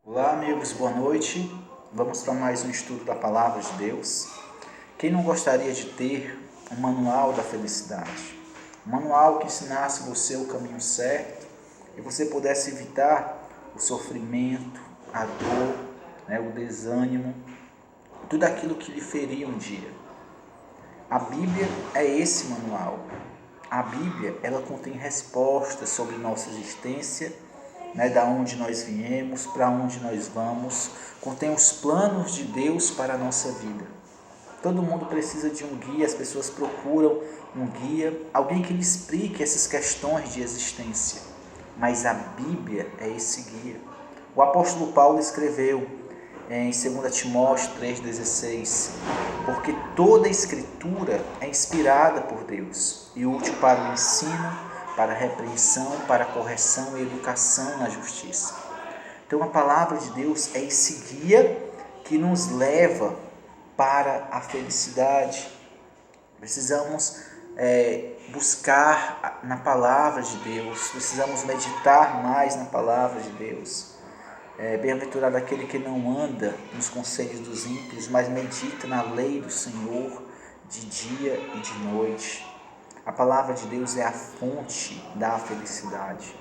Olá, amigos, boa noite. Vamos para mais um estudo da Palavra de Deus. Quem não gostaria de ter um manual da felicidade? Um manual que ensinasse você o caminho certo e você pudesse evitar o sofrimento, a dor, o desânimo, tudo aquilo que lhe feria um dia. A Bíblia é esse manual. A Bíblia, ela contém respostas sobre nossa existência, da onde nós viemos, para onde nós vamos, contém os planos de Deus para a nossa vida. Todo mundo precisa de um guia, as pessoas procuram um guia, alguém que lhe explique essas questões de existência. Mas a Bíblia é esse guia. O apóstolo Paulo escreveu em 2 Timóteo 3,16: porque toda a Escritura é inspirada por Deus e útil para o ensino, para a repreensão, para a correção e educação na justiça. Então a palavra de Deus é esse guia que nos leva para a felicidade. Precisamos buscar na palavra de Deus, precisamos meditar mais na palavra de Deus. Bem-aventurado aquele que não anda nos conselhos dos ímpios, mas medita na lei do Senhor de dia e de noite. A palavra de Deus é a fonte da felicidade.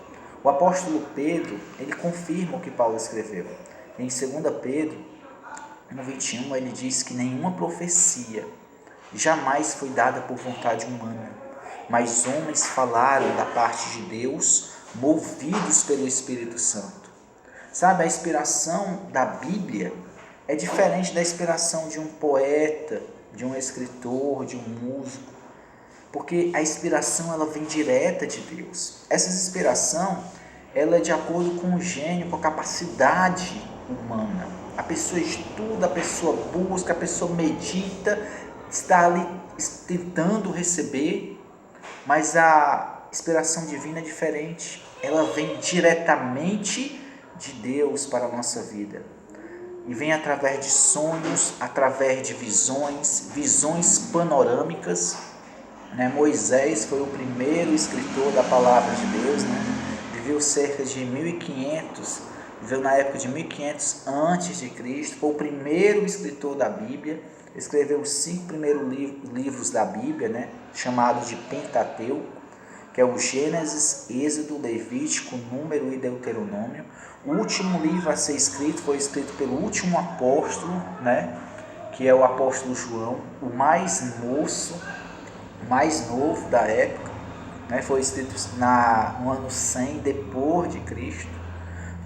O apóstolo Pedro, ele confirma o que Paulo escreveu. Em 2 Pedro 1,21, ele diz que nenhuma profecia jamais foi dada por vontade humana, mas homens falaram da parte de Deus, movidos pelo Espírito Santo. Sabe, a inspiração da Bíblia é diferente da inspiração de um poeta, de um escritor, de um músico, porque a inspiração ela vem direta de Deus. Essa inspiração ela é de acordo com o gênio, com a capacidade humana. A pessoa estuda, a pessoa busca, a pessoa medita, está ali tentando receber, mas a inspiração divina é diferente. Ela vem diretamente de Deus para a nossa vida. E vem através de sonhos, através de visões panorâmicas. Moisés foi o primeiro escritor da palavra de Deus, viveu cerca de 1500, viveu na época de 1500 antes de Cristo, foi o primeiro escritor da Bíblia, escreveu os 5 primeiros livros da Bíblia, chamados de Pentateuco, que é o Gênesis, Êxodo, Levítico, Número e Deuteronômio. O último livro a ser escrito foi escrito pelo último apóstolo, que é o apóstolo João, o mais novo da época, foi escrito no ano 100 depois de Cristo.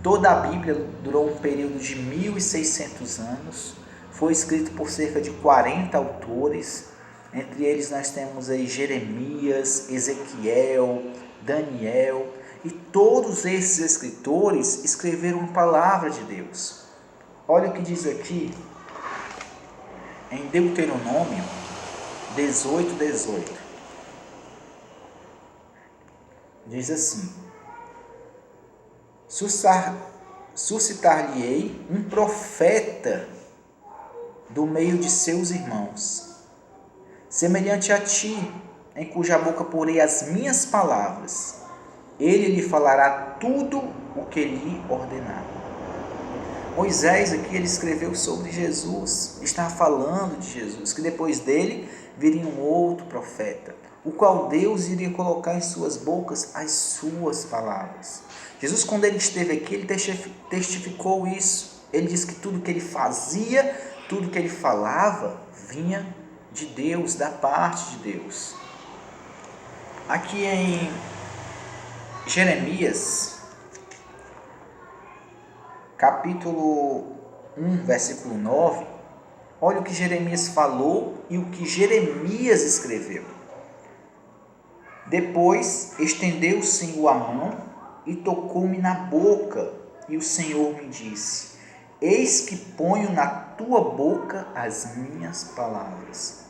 Toda a Bíblia durou um período de 1600 anos, foi escrito por cerca de 40 autores, entre eles nós temos aí Jeremias, Ezequiel, Daniel, e todos esses escritores escreveram a palavra de Deus. Olha o que diz aqui em Deuteronômio 18:18. Diz assim: suscitar-lhe-ei um profeta do meio de seus irmãos, semelhante a ti, em cuja boca porei as minhas palavras. Ele lhe falará tudo o que lhe ordenar. Moisés aqui ele escreveu sobre Jesus, está falando de Jesus, que depois dele viria um outro profeta, o qual Deus iria colocar em suas bocas as suas palavras. Jesus, quando ele esteve aqui, ele testificou isso. Ele disse que tudo que ele fazia, tudo que ele falava, vinha de Deus, da parte de Deus. Aqui em Jeremias, capítulo 1, versículo 9, olha o que Jeremias falou e o que Jeremias escreveu. Depois estendeu o Senhor a mão e tocou-me na boca, e o Senhor me disse: eis que ponho na tua boca as minhas palavras.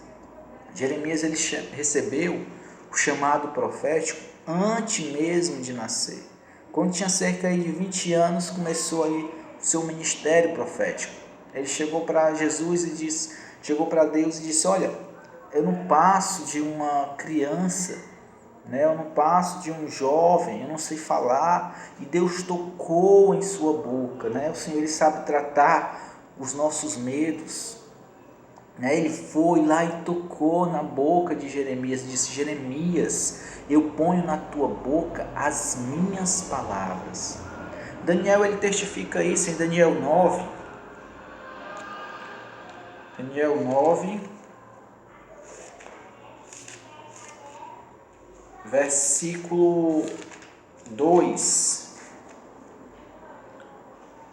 Jeremias ele recebeu o chamado profético antes mesmo de nascer. Quando tinha cerca de 20 anos, começou ali o seu ministério profético. Ele chegou para Jesus e disse, chegou para Deus e disse: olha, eu não passo de uma criança, né? Eu não passo de um jovem, eu não sei falar, e Deus tocou em sua boca, né? O Senhor, Ele sabe tratar os nossos medos, né? Ele foi lá e tocou na boca de Jeremias, disse: Jeremias, eu ponho na tua boca as minhas palavras. Daniel, ele testifica isso em Daniel 9. Daniel 9, versículo 2.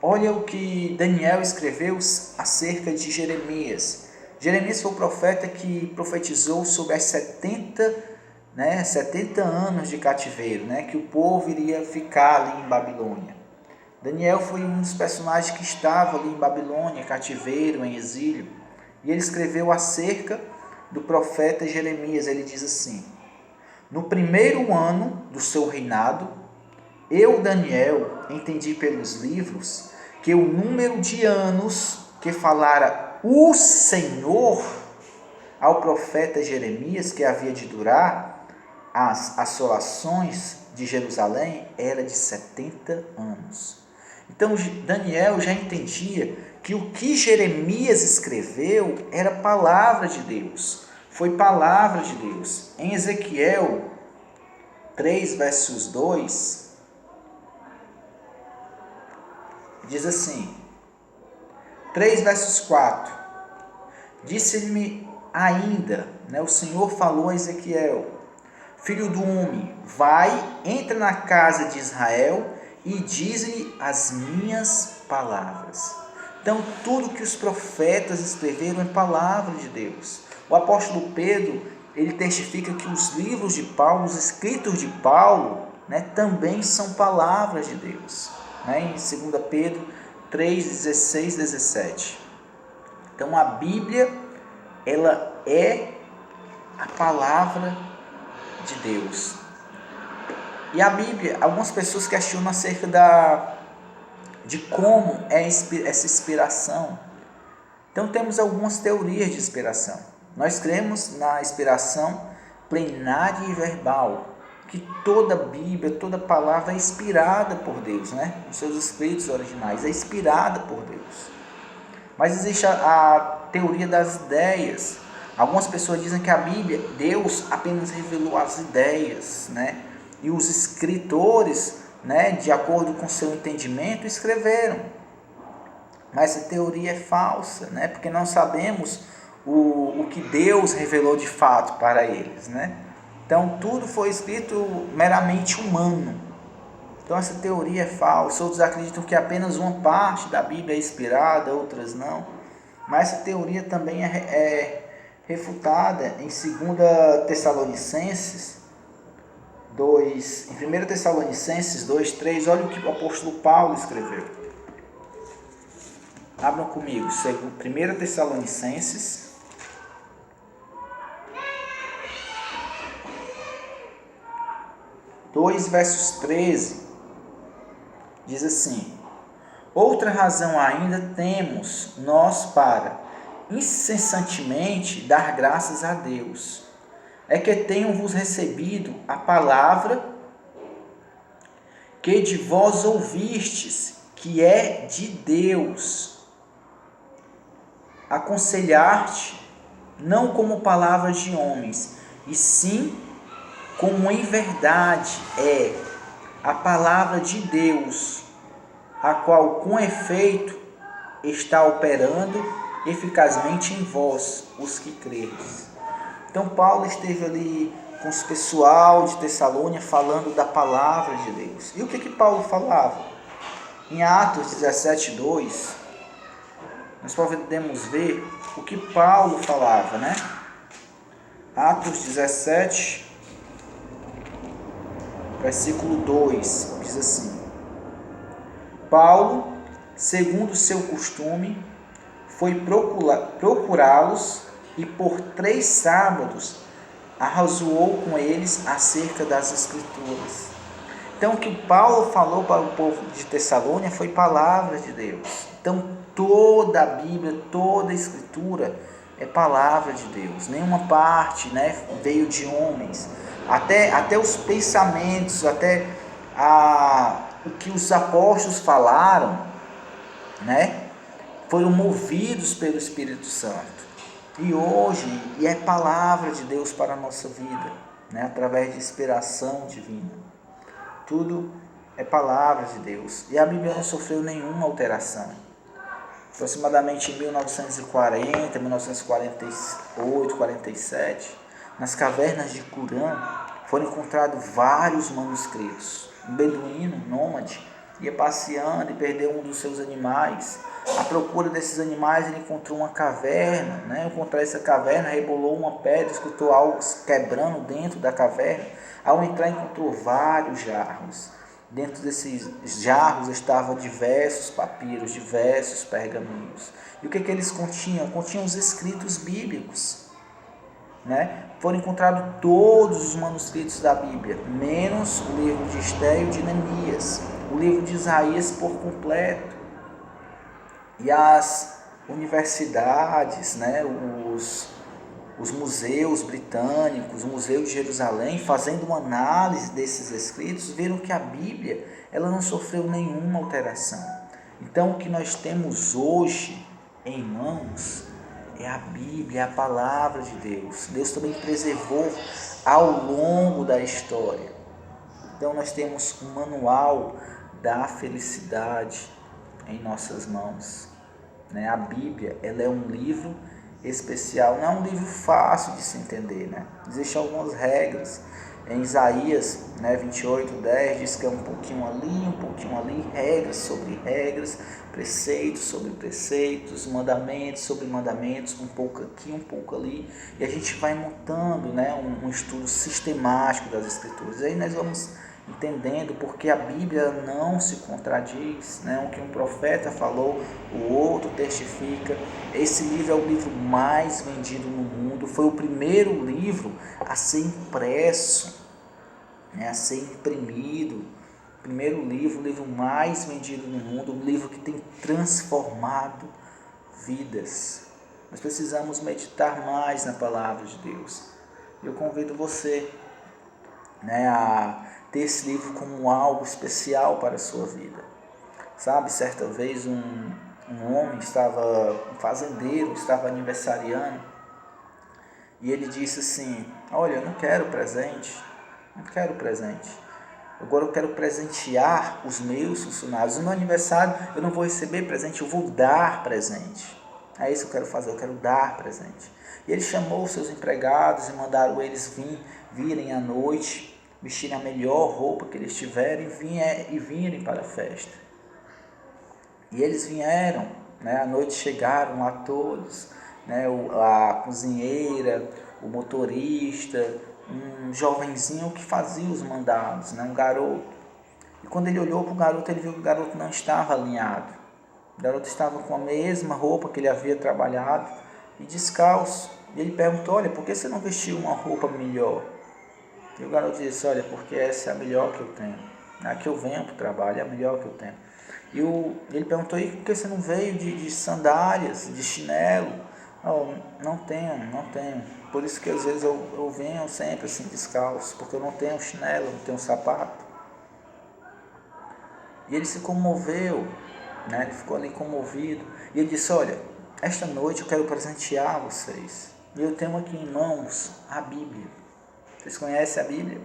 Olha o que Daniel escreveu acerca de Jeremias. Jeremias foi o profeta que profetizou sobre as 70 anos de cativeiro, né, que o povo iria ficar ali em Babilônia. Daniel foi um dos personagens que estava ali em Babilônia, cativeiro, em exílio. E ele escreveu acerca do profeta Jeremias. Ele diz assim: no primeiro ano do seu reinado, eu, Daniel, entendi pelos livros que o número de anos que falara o Senhor ao profeta Jeremias, que havia de durar as assolações de Jerusalém, era de 70 anos. Então Daniel já entendia que o que Jeremias escreveu era palavra de Deus, foi palavra de Deus. Em Ezequiel 3, versos 2, diz assim, 3 versos 4, disse-me ainda, o Senhor falou a Ezequiel: filho do homem, vai, entra na casa de Israel e diz-lhe as minhas palavras. Então, tudo que os profetas escreveram é palavra de Deus. O apóstolo Pedro, ele testifica que os livros de Paulo, os escritos de Paulo, também são palavras de Deus. Em 2 Pedro 3, 16, 17. Então, a Bíblia, ela é a palavra de Deus. E a Bíblia, algumas pessoas questionam acerca de como é essa inspiração. Então temos algumas teorias de inspiração. Nós cremos na inspiração plenária e verbal, que toda a Bíblia, toda a palavra é inspirada por Deus, os seus escritos originais, é inspirada por Deus. Mas existe a teoria das ideias. Algumas pessoas dizem que a Bíblia, Deus apenas revelou as ideias, e os escritores, de acordo com seu entendimento, escreveram. Mas essa teoria é falsa, porque não sabemos o que Deus revelou de fato para eles, Então, tudo foi escrito meramente humano. Então, essa teoria é falsa. Outros acreditam que apenas uma parte da Bíblia é inspirada, outras não. Mas essa teoria também é refutada em 2 Tessalonicenses 2, em 1 Tessalonicenses 2, 3, olha o que o apóstolo Paulo escreveu. Abram comigo, 1 Tessalonicenses 2, versos 13, diz assim: outra razão ainda temos nós para incessantemente dar graças a Deus, é que tenham-vos recebido a palavra que de vós ouvistes, que é de Deus, aconselhar-te, não como palavras de homens, e sim como em verdade é a palavra de Deus, a qual com efeito está operando eficazmente em vós, os que credes. Então Paulo esteve ali com os pessoal de Tessalônia falando da palavra de Deus. E o que Paulo falava? Em Atos 17, 2, nós podemos ver o que Paulo falava, Atos 17, versículo 2, diz assim: Paulo, segundo o seu costume, foi procurá-los e por 3 sábados arrazoou com eles acerca das Escrituras. Então, o que Paulo falou para o povo de Tessalônia foi palavra de Deus. Então, toda a Bíblia, toda a Escritura é palavra de Deus. Nenhuma parte veio de homens. até os pensamentos, até o que os apóstolos falaram, né, foram movidos pelo Espírito Santo. E hoje, é palavra de Deus para a nossa vida, né, através de inspiração divina. Tudo é palavra de Deus. E a Bíblia não sofreu nenhuma alteração. Aproximadamente em 1940, 1948, 47, nas cavernas de Qumran, foram encontrados vários manuscritos. Um beduíno nômade ia passeando e perdeu um dos seus animais. À procura desses animais, ele encontrou uma caverna, né? Ao encontrar essa caverna, rebolou uma pedra, escutou algo quebrando dentro da caverna. Ao entrar, encontrou vários jarros. Dentro desses jarros estavam diversos papiros, diversos pergaminhos. E o que eles continham? Continham os escritos bíblicos, né? Foram encontrados todos os manuscritos da Bíblia, menos o livro de Esté e o de Neemias, o livro de Isaías por completo. E as universidades, né, os museus britânicos, o Museu de Jerusalém, fazendo uma análise desses escritos, viram que a Bíblia ela não sofreu nenhuma alteração. Então, o que nós temos hoje em mãos é a Bíblia, a palavra de Deus. Deus também preservou ao longo da história. Então, nós temos um manual da felicidade em nossas mãos. A Bíblia ela é um livro especial, não é um livro fácil de se entender, né? Existem algumas regras. Em Isaías 28:10 diz que é um pouquinho ali, regras sobre regras, preceitos sobre preceitos, mandamentos sobre mandamentos, um pouco aqui, um pouco ali, e a gente vai montando, né, um estudo sistemático das Escrituras. E aí nós vamos entendendo porque a Bíblia não se contradiz, né? O que um profeta falou, o outro testifica. Esse livro é o livro mais vendido no mundo, foi o primeiro livro a ser impresso, né? A ser imprimido. O primeiro livro, o livro mais vendido no mundo, um livro que tem transformado vidas. Nós precisamos meditar mais na palavra de Deus. Eu convido você, né, a ter esse livro como algo especial para a sua vida. Sabe, certa vez um homem um fazendeiro, estava aniversariando, e ele disse assim: olha, eu não quero presente, agora eu quero presentear os meus funcionários. No meu aniversário eu não vou receber presente, eu vou dar presente. É isso que eu quero fazer, eu quero dar presente. E ele chamou os seus empregados e mandaram eles virem à noite, vestirem a melhor roupa que eles tiverem e virem para a festa. E eles vieram, né? À noite chegaram lá todos, né? A cozinheira, o motorista, um jovenzinho que fazia os mandados, né? Um garoto. E quando ele olhou para o garoto, ele viu que o garoto não estava alinhado. O garoto estava com a mesma roupa que ele havia trabalhado e descalço. E ele perguntou: olha, por que você não vestiu uma roupa melhor? E o garoto disse: olha, porque essa é a melhor que eu tenho. A que eu venho para o trabalho é a melhor que eu tenho. E ele perguntou: e por que você não veio de sandálias, de chinelo? Oh, não tenho. Por isso que às vezes eu venho sempre assim descalço, porque eu não tenho chinelo, não tenho sapato. E ele se comoveu, né? Ele ficou ali comovido. E ele disse: olha, esta noite eu quero presentear vocês. E eu tenho aqui em mãos a Bíblia. Vocês conhecem a Bíblia?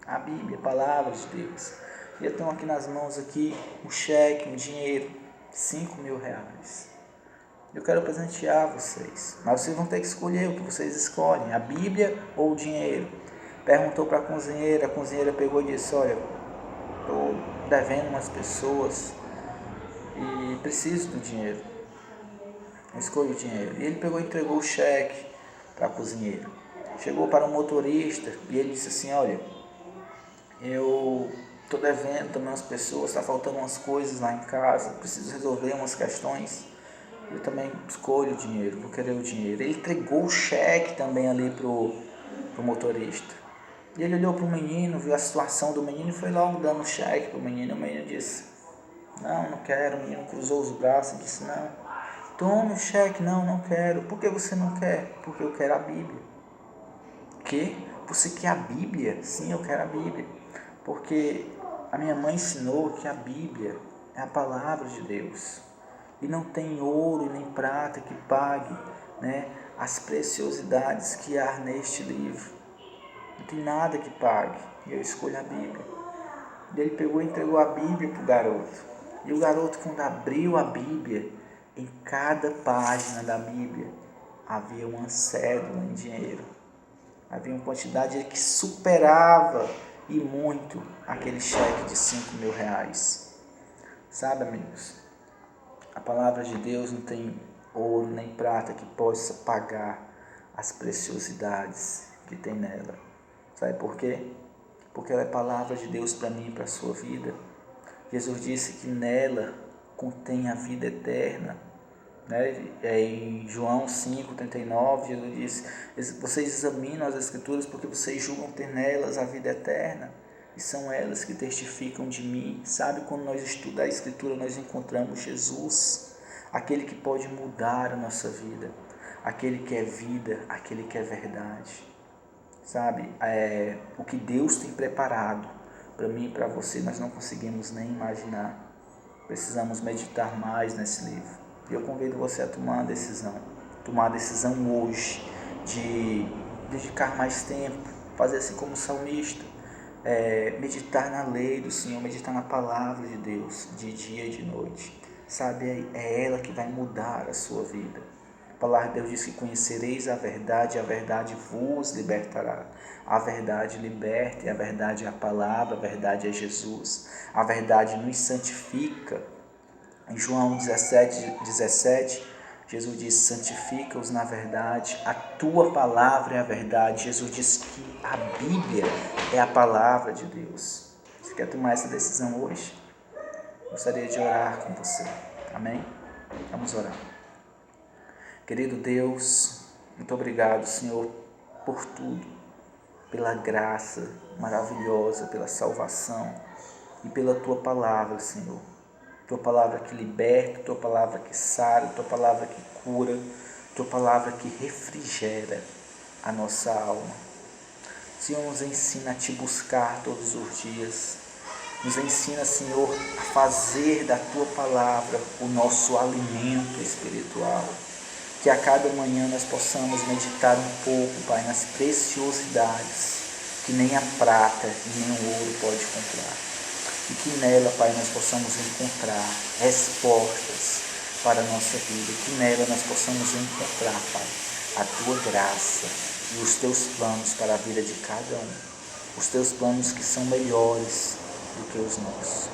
A Bíblia, a palavra de Deus. E eu tenho aqui nas mãos aqui um cheque, um dinheiro, 5.000 reais. Eu quero presentear vocês. Mas vocês vão ter que escolher o que vocês escolhem, a Bíblia ou o dinheiro. Perguntou para a cozinheira pegou e disse: olha, estou devendo umas pessoas e preciso do dinheiro. Eu escolho o dinheiro. E ele pegou e entregou o cheque para a cozinheira. Chegou para o motorista e ele disse assim: olha, eu estou devendo também umas pessoas, está faltando umas coisas lá em casa, preciso resolver umas questões. Eu também escolho o dinheiro, vou querer o dinheiro. Ele entregou o cheque também ali pro motorista. E ele olhou para o menino, viu a situação do menino e foi logo dando o cheque para o menino. O menino disse: não quero. O menino cruzou os braços e disse: não, tome o cheque. Não quero. Por que você não quer? Porque eu quero a Bíblia. Que? Você quer a Bíblia? Sim, eu quero a Bíblia. Porque a minha mãe ensinou que a Bíblia é a palavra de Deus. E não tem ouro nem prata que pague, né, as preciosidades que há neste livro. Não tem nada que pague. E eu escolho a Bíblia. E ele pegou e entregou a Bíblia para o garoto. E o garoto, quando abriu a Bíblia, em cada página da Bíblia havia uma cédula em dinheiro. Havia uma quantidade que superava e muito aquele cheque de 5.000 reais. Sabe, amigos? A palavra de Deus não tem ouro nem prata que possa pagar as preciosidades que tem nela. Sabe por quê? Porque ela é palavra de Deus para mim e para a sua vida. Jesus disse que nela contém a vida eterna. Né? Em João 5,39, Jesus disse: vocês examinam as Escrituras porque vocês julgam ter nelas a vida eterna. E são elas que testificam de mim. Sabe, quando nós estudamos a Escritura, nós encontramos Jesus, aquele que pode mudar a nossa vida, aquele que é vida, aquele que é verdade. Sabe, o que Deus tem preparado para mim e para você, nós não conseguimos nem imaginar. Precisamos meditar mais nesse livro. E eu convido você a tomar a decisão hoje, de dedicar mais tempo, fazer assim como o salmista, meditar na lei do Senhor, meditar na palavra de Deus, de dia e de noite. Sabe, é ela que vai mudar a sua vida. A palavra de Deus diz que conhecereis a verdade vos libertará. A verdade liberta, e a verdade é a palavra, a verdade é Jesus. A verdade nos santifica. Em João 17, Jesus diz: santifica-os na verdade, a tua palavra é a verdade. Jesus diz que a Bíblia é a palavra de Deus. Você quer tomar essa decisão hoje? Gostaria de orar com você. Amém? Vamos orar. Querido Deus, muito obrigado, Senhor, por tudo, pela graça maravilhosa, pela salvação e pela Tua palavra, Senhor. Tua palavra que liberta, Tua palavra que sara, Tua palavra que cura, Tua palavra que refrigera a nossa alma. Senhor, nos ensina a Te buscar todos os dias. Nos ensina, Senhor, a fazer da Tua palavra o nosso alimento espiritual. Que a cada manhã nós possamos meditar um pouco, Pai, nas preciosidades que nem a prata e nem o ouro pode comprar. E que nela, Pai, nós possamos encontrar respostas para a nossa vida. Que nela nós possamos encontrar, Pai, a Tua graça e os Teus planos para a vida de cada um. Os Teus planos que são melhores do que os nossos.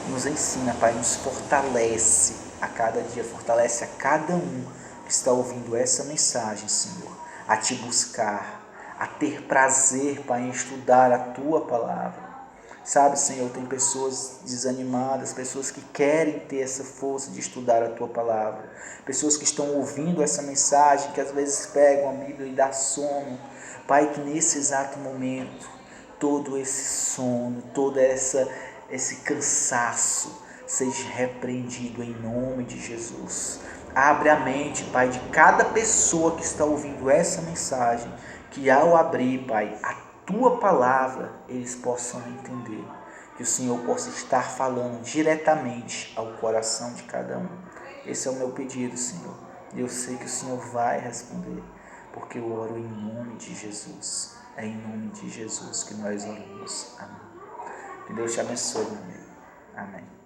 Nos ensina, Pai, nos fortalece a cada dia, fortalece a cada um que está ouvindo essa mensagem, Senhor, a Te buscar, a ter prazer, Pai, em estudar a Tua palavra. Sabe, Senhor, tem pessoas desanimadas, pessoas que querem ter essa força de estudar a Tua palavra, pessoas que estão ouvindo essa mensagem, que às vezes pegam a Bíblia e dá sono. Pai, que nesse exato momento, todo esse sono, todo esse cansaço seja repreendido em nome de Jesus. Abre a mente, Pai, de cada pessoa que está ouvindo essa mensagem, que ao abrir, Pai, a Tua palavra, eles possam entender, que o Senhor possa estar falando diretamente ao coração de cada um. Esse é o meu pedido, Senhor, e eu sei que o Senhor vai responder, porque eu oro em nome de Jesus. É em nome de Jesus que nós oramos. Amém. Que Deus te abençoe, meu amigo. Amém.